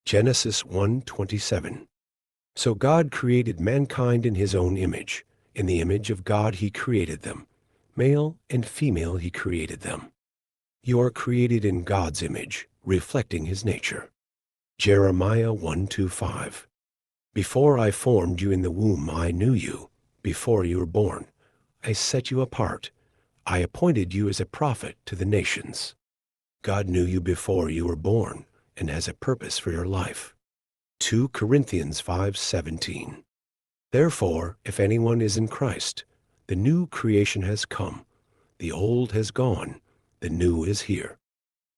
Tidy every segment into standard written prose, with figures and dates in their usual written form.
Genesis 1:27. So God created mankind in his own image. In the image of God he created them. Male and female he created them. You are created in God's image, reflecting his nature. Jeremiah 1:5. Before I formed you in the womb I knew you. Before you were born, I set you apart. I appointed you as a prophet to the nations. God knew you before you were born and has a purpose for your life. 2 Corinthians 5:17. Therefore, if anyone is in Christ, the new creation has come. The old has gone. The new is here.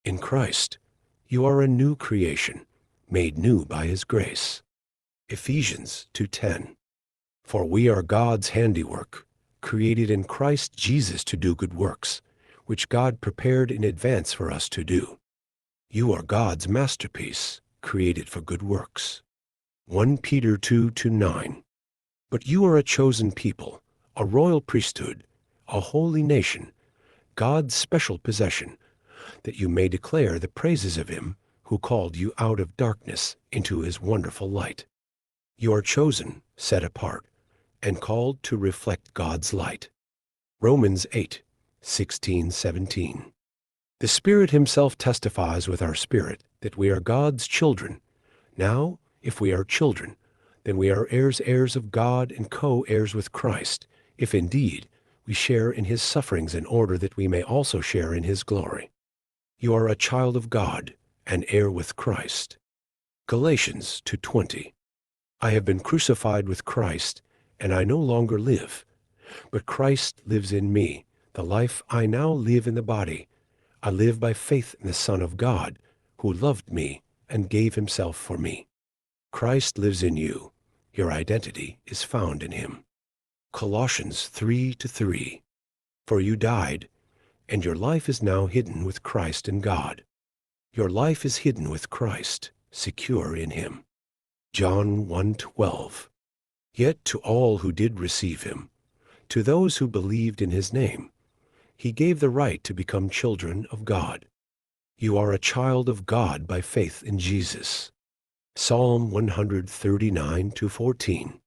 In Christ, you are a new creation, made new by his grace. Ephesians 2:10. For we are God's handiwork, created in Christ Jesus to do good works, which God prepared in advance for us to do. You are God's masterpiece, created for good works. 1 Peter 2:9. But you are a chosen people, a royal priesthood, a holy nation, God's special possession, that you may declare the praises of him who called you out of darkness into his wonderful light. You are chosen, set apart, and called to reflect God's light. Romans 8:16-17. The Spirit himself testifies with our spirit that we are God's children. Now, if we are children, then we are heirs of God and co-heirs with Christ, if indeed we share in his sufferings in order that we may also share in his glory. You are a child of God, an heir with Christ. Galatians 2:20. I have been crucified with Christ, and I no longer live, but Christ lives in me. The life I now live in the body, I live by faith in the Son of God, who loved me and gave himself for me. Christ lives in you. Your identity is found in him. Colossians 3:3. For you died, and your life is now hidden with Christ in God. Your life is hidden with Christ, secure in him. John 1:12. Yet to all who did receive him, to those who believed in his name, he gave the right to become children of God. You are a child of God by faith in Jesus. Psalm 139:14.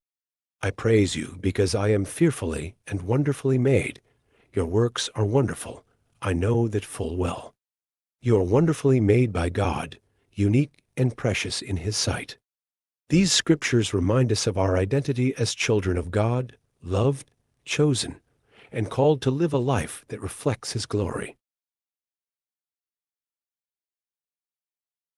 I praise you because I am fearfully and wonderfully made. Your works are wonderful. I know that full well. You are wonderfully made by God, unique and precious in his sight. These scriptures remind us of our identity as children of God, loved, chosen, and called to live a life that reflects his glory.